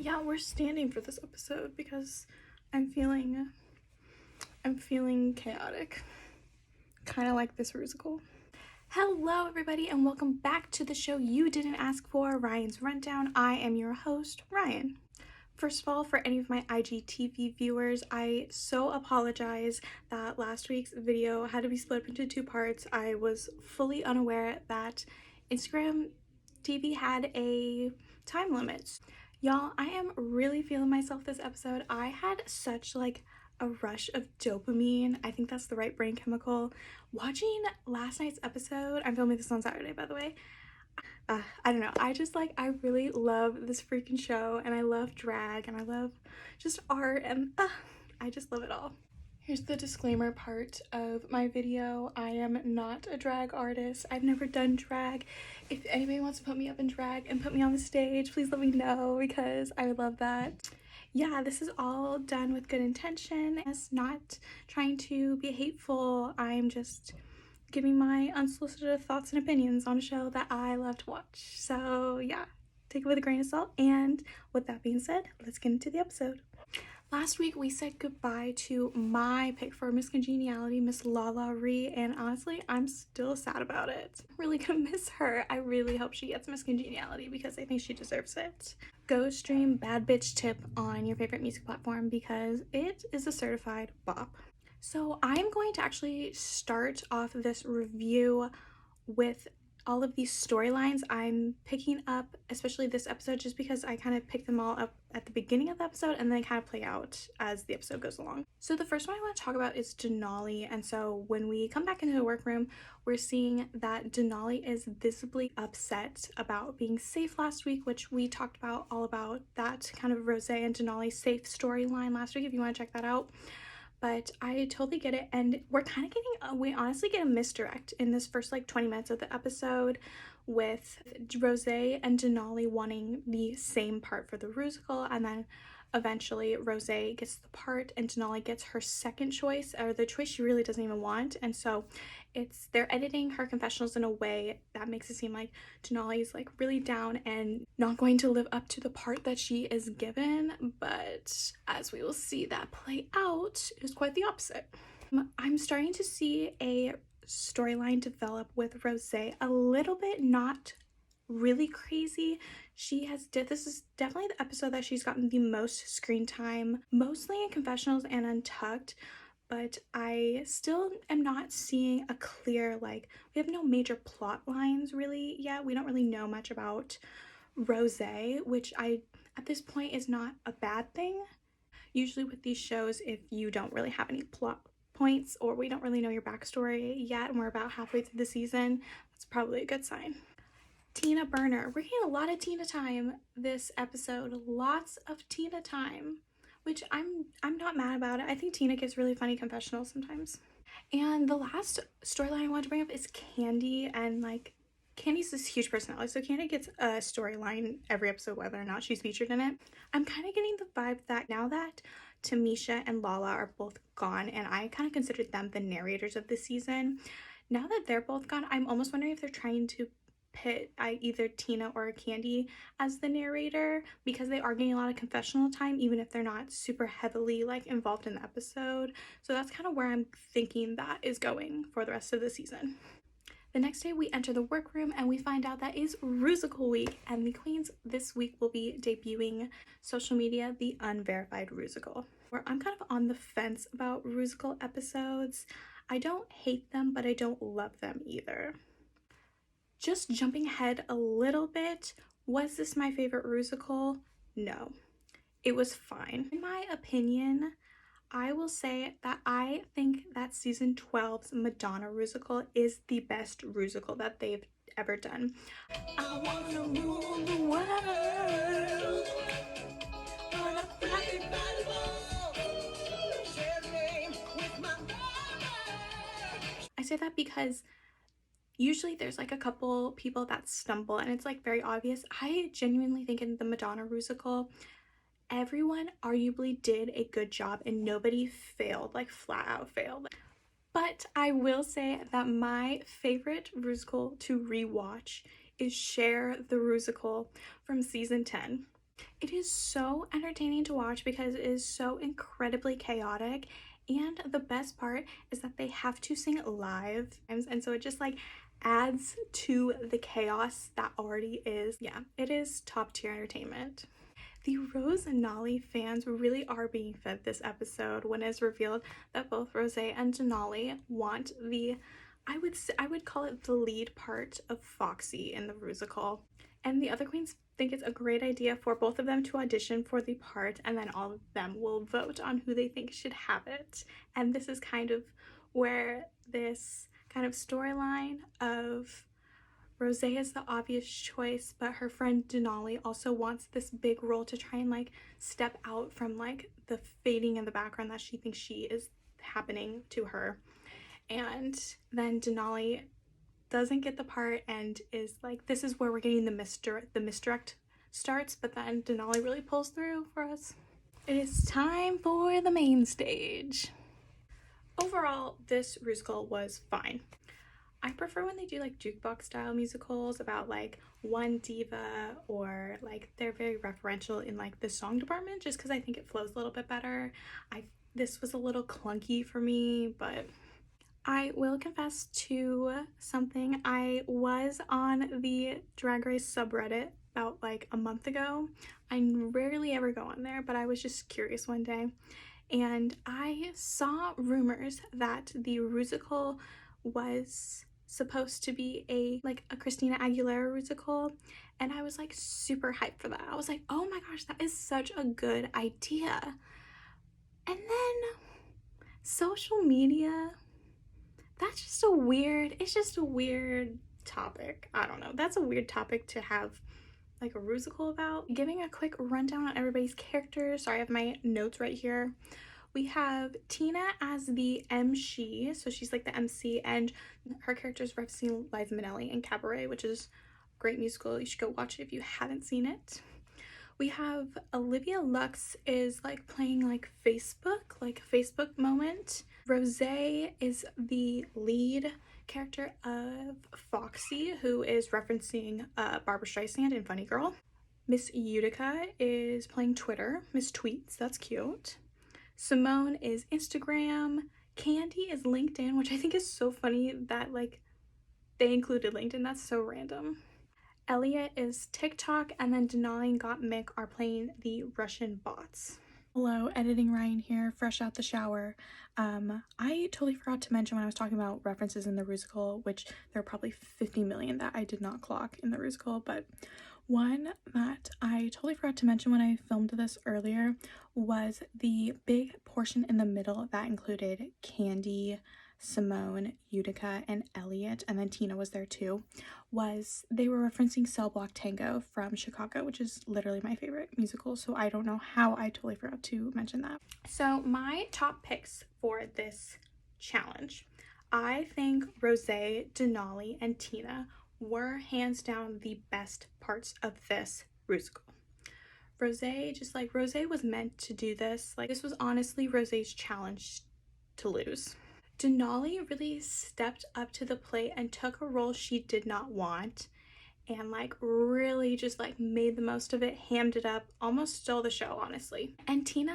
Yeah, we're standing for this episode because I'm feeling chaotic. Kind of like this Rusical. Hello everybody and welcome back to the show you didn't ask for, Ryan's Rundown. I am your host, Ryan. First of all, for any of my IGTV viewers, I so apologize that last week's video had to be split up into two parts. I was fully unaware that Instagram TV had a time limit. Y'all, I am really feeling myself this episode. I had such a rush of dopamine. I think that's the right brain chemical. Watching last night's episode, I'm filming this on Saturday, by the way. I don't know. I really love this freaking show, and I love drag, and I love just art, and I just love it all. Here's the disclaimer part of my video. I am not a drag artist. I've never done drag. If anybody wants to put me up in drag and put me on the stage, please let me know because I would love that. Yeah, this is all done with good intention. It's not trying to be hateful. I'm just giving my unsolicited thoughts and opinions on a show that I love to watch. So yeah, take it with a grain of salt. And with that being said, let's get into the episode. Last week we said goodbye to my pick for Miss Congeniality, Miss Lala Ree, and honestly, I'm still sad about it. I'm really gonna miss her. I really hope she gets Miss Congeniality because I think she deserves it. Go stream Bad Bitch Tip on your favorite music platform because it is a certified bop. So I'm going to actually start off this review with all of these storylines I'm picking up, especially this episode, just because I kind of pick them all up at the beginning of the episode and then kind of play out as the episode goes along. So the first one I want to talk about is Denali, and so when we come back into the workroom, we're seeing that Denali is visibly upset about being safe last week, which we talked about all about that kind of Rose and Denali safe storyline last week if you want to check that out. But I totally get it, and we're kind of getting we honestly get a misdirect in this first 20 minutes of the episode with Rose and Denali wanting the same part for the Rusical, and then eventually Rose gets the part and Denali gets her second choice, or the choice she really doesn't even want. And so they're editing her confessionals in a way that makes it seem like Denali is really down and not going to live up to the part that she is given, but as we will see that play out, it is quite the opposite. I'm starting to see a storyline develop with Rose a little bit, not really crazy. This is definitely the episode that she's gotten the most screen time, mostly in confessionals and Untucked, but I still am not seeing a clear, we have no major plot lines really yet. We don't really know much about Rose, which at this point is not a bad thing. Usually with these shows, if you don't really have any plot points or we don't really know your backstory yet and we're about halfway through the season, that's probably a good sign. Tina Burner. We're getting a lot of Tina time this episode. Lots of Tina time, which I'm not mad about it. I think Tina gives really funny confessionals sometimes. And the last storyline I want to bring up is Candy, and Candy's this huge personality, so Candy gets a storyline every episode whether or not she's featured in it. I'm kind of getting the vibe that now that Tamisha and Lala are both gone, and I kind of considered them the narrators of the season, now that they're both gone, I'm almost wondering if they're trying to pit either Tina or Candy as the narrator, because they are getting a lot of confessional time even if they're not super heavily involved in the episode. So that's kind of where I'm thinking that is going for the rest of the season. The next day we enter the workroom and we find out that is Rusical week, and the queens this week will be debuting social media the Unverified Rusical, where I'm kind of on the fence about Rusical episodes. I don't hate them, but I don't love them either. Just jumping ahead a little bit, was this my favorite Rusical? No, it was fine. In my opinion, I will say that I think that season 12's Madonna Rusical is the best Rusical that they've ever done. I wanna rule the world. I say that because usually there's a couple people that stumble and it's very obvious. I genuinely think in the Madonna Rusical, everyone arguably did a good job and nobody failed, flat out failed. But I will say that my favorite Rusical to rewatch is Share the Rusical from season 10. It is so entertaining to watch because it is so incredibly chaotic, and the best part is that they have to sing live, and so it just like adds to the chaos that already is. Yeah, it is top tier entertainment. The Rose and Denali fans really are being fed this episode when it's revealed that both Rose and Denali want the, I would call it the lead part of Foxy in the Rusical. And the other queens think it's a great idea for both of them to audition for the part, and then all of them will vote on who they think should have it. And this is kind of where this kind of storyline of Rose is the obvious choice, but her friend Denali also wants this big role to try and like step out from like the fading in the background that she thinks she is happening to her. And then Denali doesn't get the part and is like, this is where we're getting the misdirect starts, but then Denali really pulls through for us. It is time for the main stage. Overall, this Rusical was fine. I prefer when they do like jukebox style musicals about like one diva, or like they're very referential in like the song department, just because I think it flows a little bit better. This was a little clunky for me, but I will confess to something. I was on the Drag Race subreddit about like a month ago. I rarely ever go on there, but I was just curious one day, and I saw rumors that the Rusical was supposed to be a Christina Aguilera Rusical, and I was like super hyped for that. I was like, oh my gosh, that is such a good idea. And then social media, that's just a weird, it's just a weird topic. I don't know, that's a weird topic to have like a Rusical about. Giving a quick rundown on everybody's characters. Sorry, I have my notes right here. We have Tina as the MC, so she's like the MC, and her character is referencing Liza Minnelli in Cabaret, which is a great musical. You should go watch it if you haven't seen it. We have Olivia Lux is like playing like Facebook moment. Rose is the lead character of Foxy, who is referencing Barbara Streisand in Funny Girl. Miss Utica is playing Twitter, Miss Tweets, that's cute. Simone is Instagram. Candy is LinkedIn, which I think is so funny that like they included LinkedIn. That's so random. Elliot is TikTok, and then Denali and Gottmik are playing the Russian bots. Hello, editing Ryan here, fresh out the shower. I totally forgot to mention when I was talking about references in the Rusical, which there are probably 50 million that I did not clock in the Rusical, but one that I totally forgot to mention when I filmed this earlier was the big portion in the middle that included Candy, Simone, Utica, and Elliot, and then Tina was there too, was they were referencing Cell Block Tango from Chicago, which is literally my favorite musical, so I don't know how I totally forgot to mention that. So my top picks for this challenge, I think Rose, Denali, and Tina were hands down the best parts of this Rusical. Rose, Rose was meant to do this. Like, this was honestly Rose's challenge to lose. Denali really stepped up to the plate and took a role she did not want, and like really just like made the most of it, hammed it up, almost stole the show, honestly. And Tina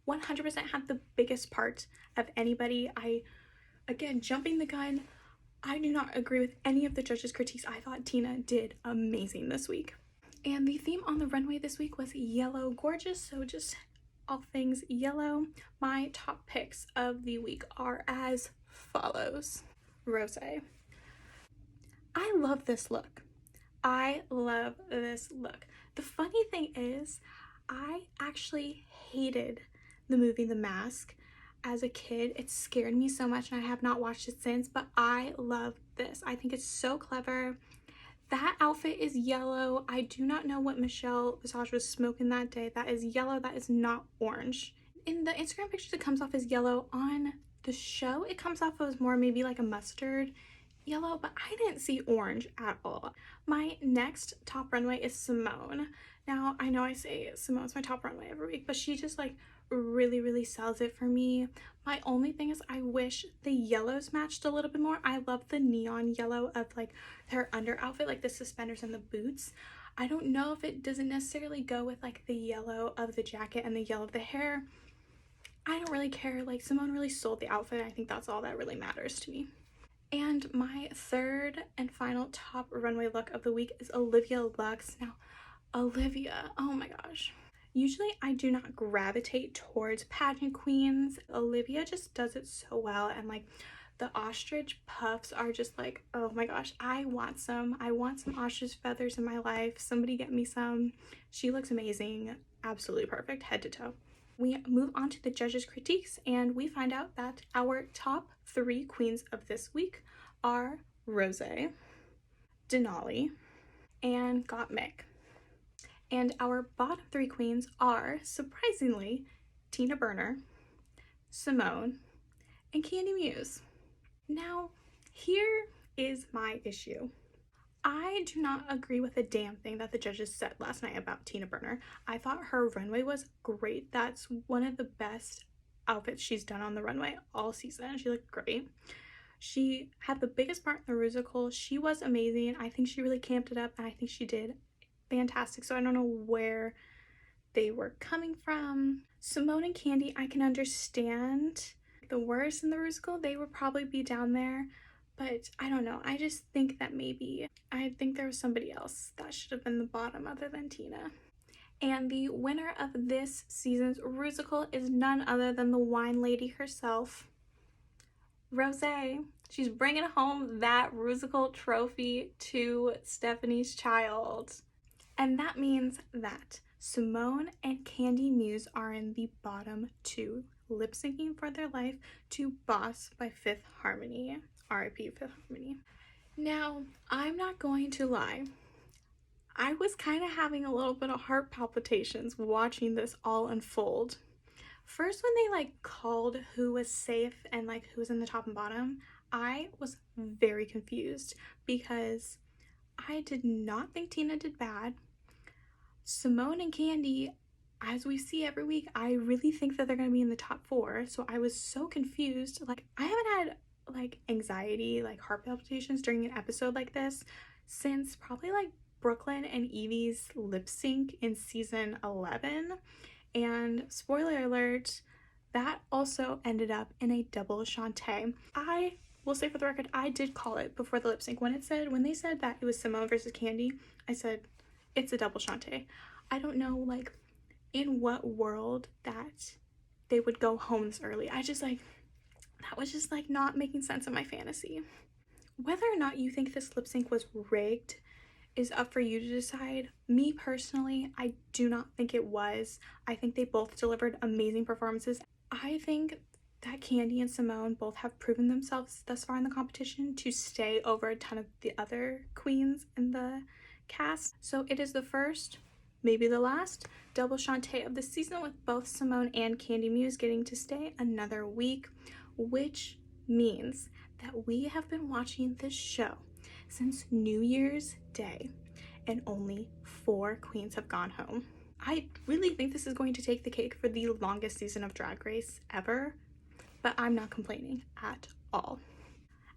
100% had the biggest part of anybody. Again, jumping the gun, I do not agree with any of the judges' critiques. I thought Tina did amazing this week. And the theme on the runway this week was yellow gorgeous, so just all things yellow. My top picks of the week are as follows. Rose. I love this look. I love this look. The funny thing is, I actually hated the movie The Mask as a kid. It scared me so much, and I have not watched it since, but I love this. I think it's so clever. That outfit is yellow. I do not know what Michelle Visage was smoking that day. That is yellow. That is not orange. In the Instagram pictures, it comes off as yellow. On the show, it comes off as more maybe like a mustard yellow, but I didn't see orange at all. My next top runway is Simone. Now, I know I say Simone's my top runway every week, but she just like really sells it for me. My only thing is I wish the yellows matched a little bit more. I love the neon yellow of like her under outfit, like the suspenders and the boots. I don't know if it doesn't necessarily go with like the yellow of the jacket and the yellow of the hair. I don't really care. Like, Simone really sold the outfit. I think that's all that really matters to me. And my third and final top runway look of the week is Olivia Lux. Now, Olivia, oh my gosh. Usually I do not gravitate towards pageant queens. Olivia just does it so well, and like the ostrich puffs are just like, oh my gosh, I want some ostrich feathers in my life. Somebody get me some. She looks amazing, absolutely perfect head to toe. We move on to the judges' critiques, and we find out that our top 3 queens of this week are Rose, Denali, and Gottmik. And our bottom 3 queens are, surprisingly, Tina Burner, Simone, and Candy Muse. Now, here is my issue. I do not agree with a damn thing that the judges said last night about Tina Burner. I thought her runway was great. That's one of the best outfits she's done on the runway all season. She looked great. She had the biggest part in the Rusical. She was amazing. I think she really camped it up, and I think she did fantastic. So I don't know where they were coming from. Simone and Candy, I can understand. The worst in the Rusical, they would probably be down there, but I don't know. I just think that maybe, I think there was somebody else that should have been the bottom other than Tina. And the winner of this season's Rusical is none other than the wine lady herself, Rose. She's bringing home that Rusical trophy to Stephanie's child. And that means that Simone and Candy Muse are in the bottom 2, lip syncing for their life to Boss by Fifth Harmony. RIP Fifth Harmony. Now, I'm not going to lie. I was kind of having a little bit of heart palpitations watching this all unfold. First, when they like called who was safe and like who was in the top and bottom, I was very confused because I did not think Tina did bad. Simone and Candy, as we see every week, I really think that they're going to be in the top 4. So I was so confused. Like, I haven't had like anxiety, like heart palpitations during an episode like this since probably like Brooklyn and Evie's lip sync in season 11. And spoiler alert, that also ended up in a double Shantae. I will say for the record, I did call it before the lip sync. When they said that it was Simone versus Candy, I said, it's a double Shantae. I don't know, like, in what world that they would go home this early. I just, like, that was just, like, not making sense in my fantasy. Whether or not you think this lip sync was rigged is up for you to decide. Me, personally, I do not think it was. I think they both delivered amazing performances. I think that Candy and Simone both have proven themselves thus far in the competition to stay over a ton of the other queens in the cast. So it is the first, maybe the last, double Shantae of the season, with both Simone and Candy Muse getting to stay another week, which means that we have been watching this show since New Year's Day and only 4 queens have gone home. I really think this is going to take the cake for the longest season of Drag Race ever, but I'm not complaining at all.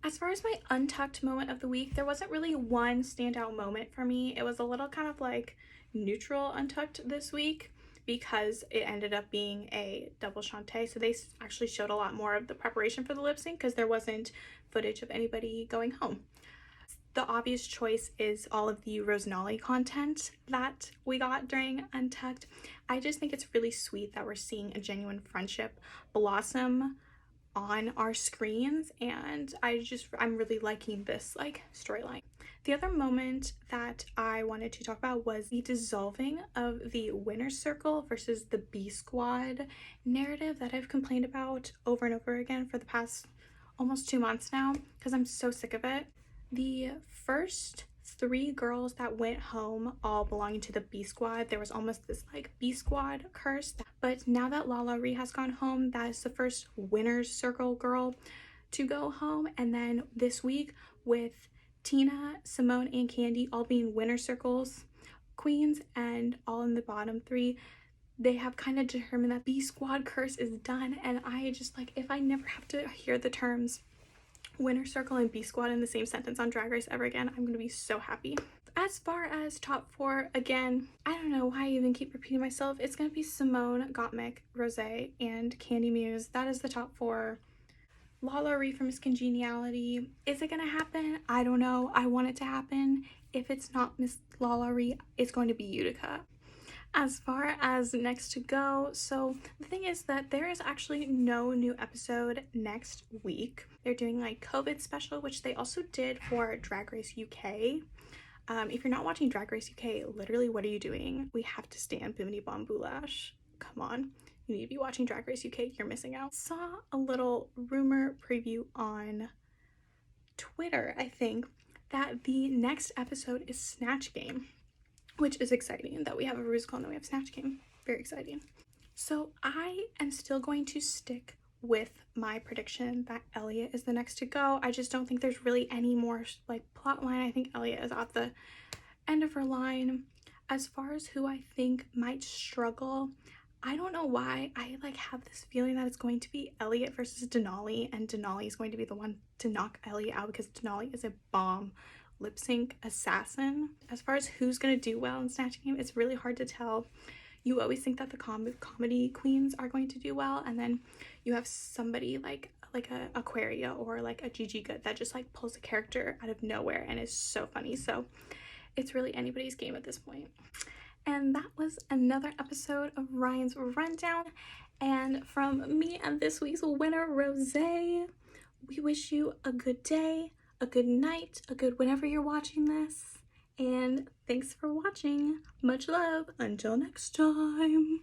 As far as my Untucked moment of the week, there wasn't really one standout moment for me. It was a little kind of like neutral Untucked this week because it ended up being a double Shantae. So they actually showed a lot more of the preparation for the lip sync because there wasn't footage of anybody going home. The obvious choice is all of the Rosenali content that we got during Untucked. I just think it's really sweet that we're seeing a genuine friendship blossom on our screens, and I'm really liking this like storyline. The other moment that I wanted to talk about was the dissolving of the winner's circle versus the B squad narrative that I've complained about over and over again for the past almost 2 months now because I'm so sick of it. The first 3 girls that went home all belonging to the B squad, there was almost this like B squad curse, but now that Lala Ree has gone home, that is the first winner's circle girl to go home. And then this week with Tina, Simone, and Candy all being winner circles queens and all in the bottom 3, they have kind of determined that B squad curse is done. And I just like, if I never have to hear the terms winner circle and B squad in the same sentence on Drag Race ever again, I'm gonna be so happy. As far as top 4, again, I don't know why I even keep repeating myself. It's gonna be Simone, Gottmik, Rosé, and Candy Muse. That is the top 4. Lala Ree from Miss Congeniality. Is it gonna happen? I don't know. I want it to happen. If it's not Miss Lala Ree, it's going to be Utica. As far as next to go, so the thing is that there is actually no new episode next week. They're doing like COVID special, which they also did for Drag Race UK. If you're not watching Drag Race UK, literally what are you doing? We have to stand Bimini Bomb Boulash. Come on. You need to be watching Drag Race UK. You're missing out. Saw a little rumor preview on Twitter, I think, that the next episode is Snatch Game, which is exciting that we have a Rusical and then we have Snatch Game. Very exciting. So I am still going to stick with my prediction that Elliott is the next to go. I just don't think there's really any more like plot line. I think Elliott is at the end of her line. As far as who I think might struggle, I don't know why. I like have this feeling that it's going to be Elliott versus Denali, and Denali is going to be the one to knock Elliott out because Denali is a bomb lip sync assassin. As far as who's gonna do well in Snatch Game, it's really hard to tell. You always think that the comedy queens are going to do well, and then you have somebody like a Aquaria or like a Gigi Good that just like pulls a character out of nowhere and is so funny. So it's really anybody's game at this point. And that was another episode of Ryan's Rundown. And from me and this week's winner, Rosé, we wish you a good day, a good night, a good whenever you're watching this. And thanks for watching. Much love. Until next time.